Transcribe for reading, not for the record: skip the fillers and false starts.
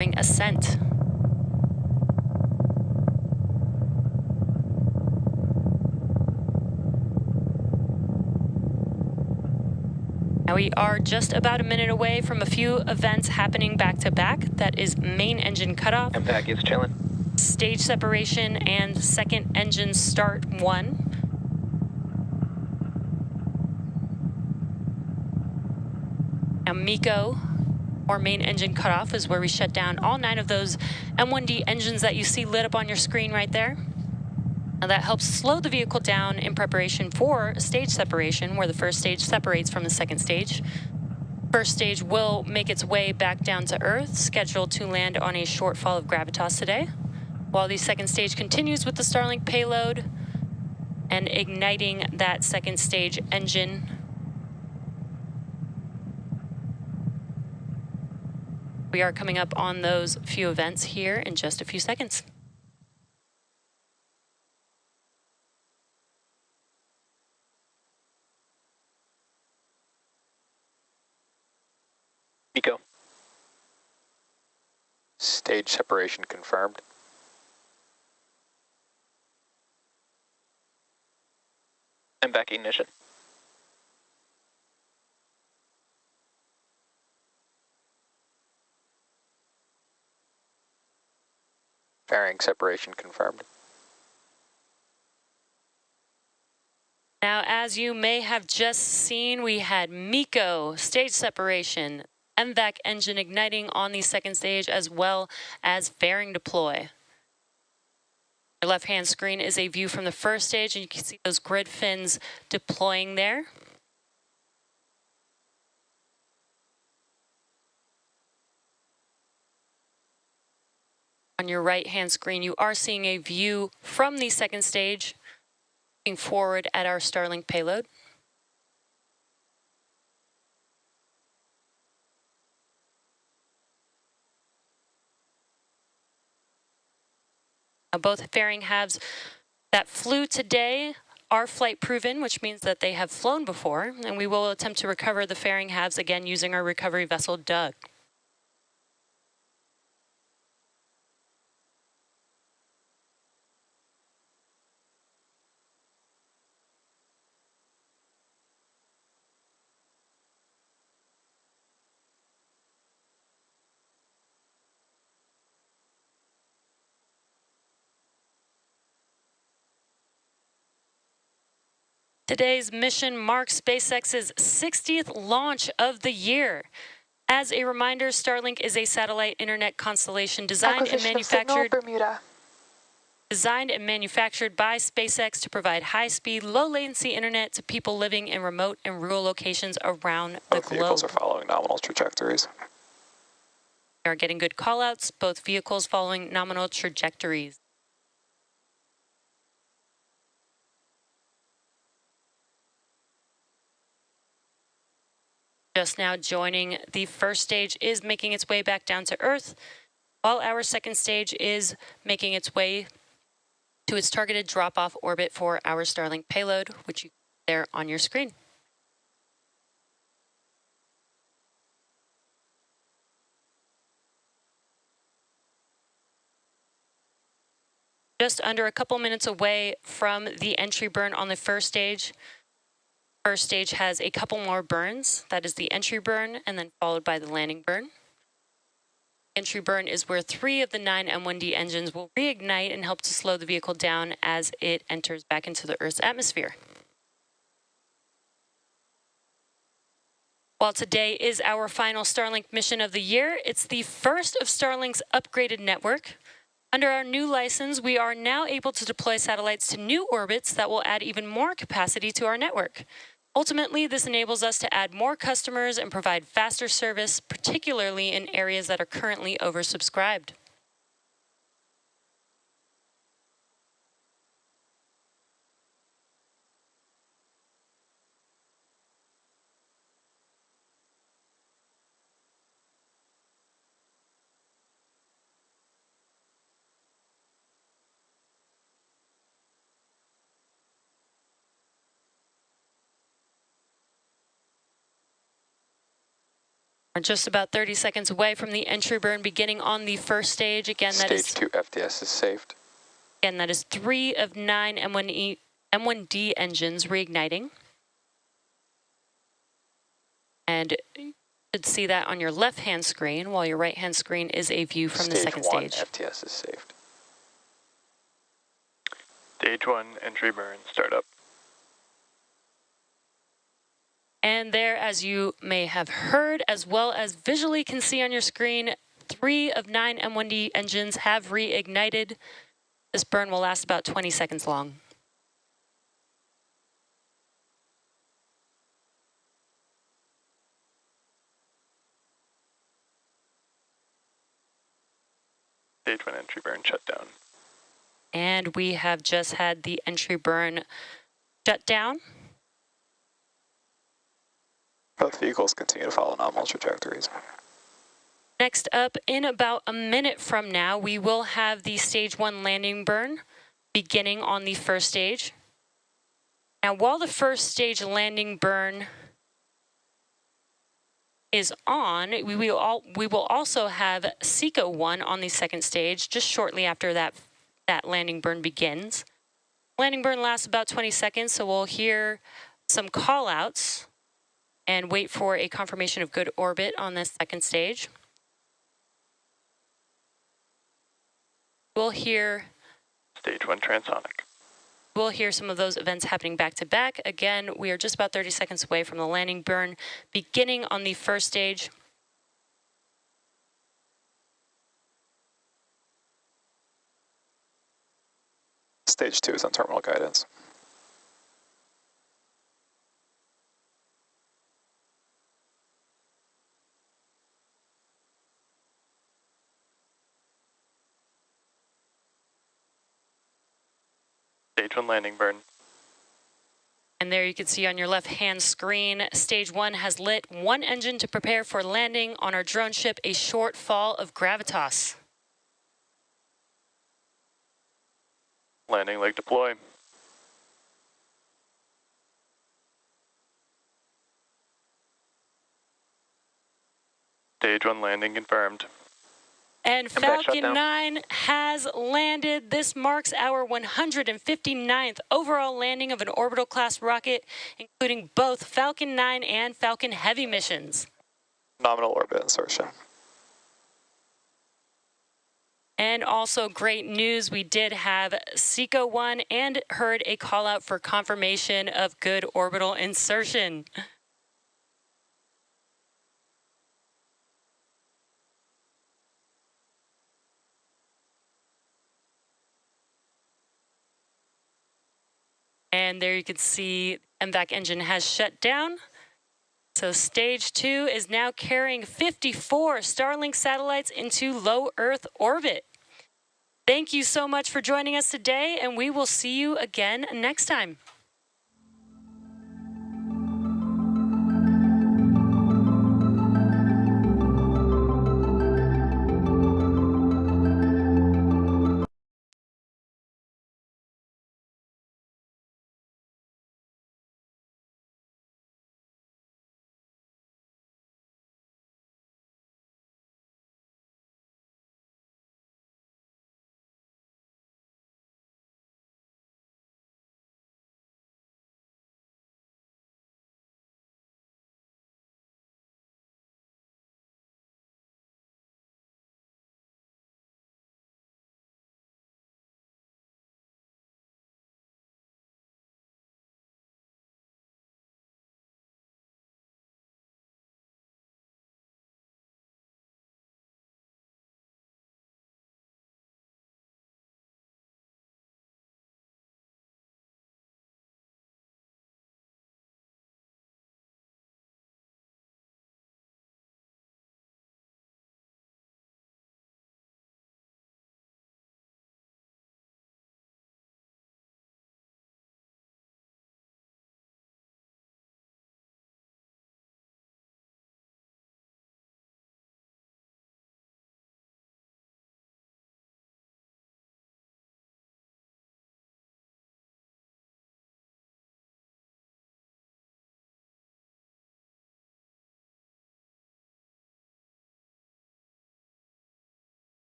during ascent. Now we are just about a minute away from a few events happening back to back. That is main engine cutoff, Impact is chilling. stage separation, and second engine start 1. Now MECO, or main engine cutoff, is where we shut down all 9 of those M1D engines that you see lit up on your screen right there. Now that helps slow the vehicle down in preparation for stage separation, where the first stage separates from the second stage. First stage will make its way back down to Earth, scheduled to land on a shortfall of gravitas today, while the second stage continues with the Starlink payload and igniting that second stage engine. We are coming up on those few events here in just a few seconds. MECO. Stage separation confirmed. I'm back ignition. Fairing separation confirmed. Now, as you may have just seen, we had MECO, stage separation, MVAC engine igniting on the second stage, as well as fairing deploy. Your left-hand screen is a view from the first stage, and you can see those grid fins deploying there. On your right-hand screen, you are seeing a view from the second stage, looking forward at our Starlink payload. Now, both fairing halves that flew today are flight proven, which means that they have flown before, and we will attempt to recover the fairing halves again using our recovery vessel, Doug. Today's mission marks SpaceX's 60th launch of the year. As a reminder, Starlink is a satellite internet constellation designed and manufactured by SpaceX to provide high-speed, low-latency internet to people living in remote and rural locations around the globe. Both vehicles are following nominal trajectories. We are getting good callouts, both vehicles following nominal trajectories. Just now joining the first stage is making its way back down to Earth, while our second stage is making its way to its targeted drop-off orbit for our Starlink payload, which you see there on your screen. Just under a couple minutes away from the entry burn on the first stage. First stage has a couple more burns. That is the entry burn, and then followed by the landing burn. Entry burn is where 3 of the 9 M1D engines will reignite and help to slow the vehicle down as it enters back into the Earth's atmosphere. While today is our final Starlink mission of the year, it's the first of Starlink's upgraded network. Under our new license, we are now able to deploy satellites to new orbits that will add even more capacity to our network. Ultimately, this enables us to add more customers and provide faster service, particularly in areas that are currently oversubscribed. We're just about 30 seconds away from the entry burn beginning on the first stage. Again, that is Stage 2 FTS is saved. Again, that is 3 of 9 M1D engines reigniting. And you should see that on your left-hand screen, while your right-hand screen is a view from the second stage. Stage 1 FTS is saved. Stage 1 entry burn startup. And there, as you may have heard, as well as visually can see on your screen, 3 of 9 M1D engines have reignited. This burn will last about 20 seconds long. Stage 1 entry burn shut down. And we have just had the entry burn shut down. Both vehicles continue to follow nominal trajectories. Next up, in about a minute from now, we will have the stage 1 landing burn beginning on the first stage. Now, while the first stage landing burn is on, we will also have SECO 1 on the second stage just shortly after that landing burn begins. Landing burn lasts about 20 seconds, so we'll hear some call-outs and wait for a confirmation of good orbit on this second stage. We'll hear Stage 1 transonic. We'll hear some of those events happening back to back. Again, we are just about 30 seconds away from the landing burn beginning on the first stage. Stage 2 is on terminal guidance. Stage 1 landing burn. And there you can see on your left-hand screen, stage 1 has lit 1 engine to prepare for landing on our drone ship, a short fall of gravitas. Landing leg deploy. Stage 1 landing confirmed. And Impact Falcon shutdown. 9 has landed. This marks our 159th overall landing of an orbital class rocket, including both Falcon 9 and Falcon Heavy missions. Nominal orbit insertion. And also great news, we did have SECO 1 and heard a call out for confirmation of good orbital insertion. And there you can see MVAC engine has shut down. So stage 2 is now carrying 54 Starlink satellites into low Earth orbit. Thank you so much for joining us today, and we will see you again next time.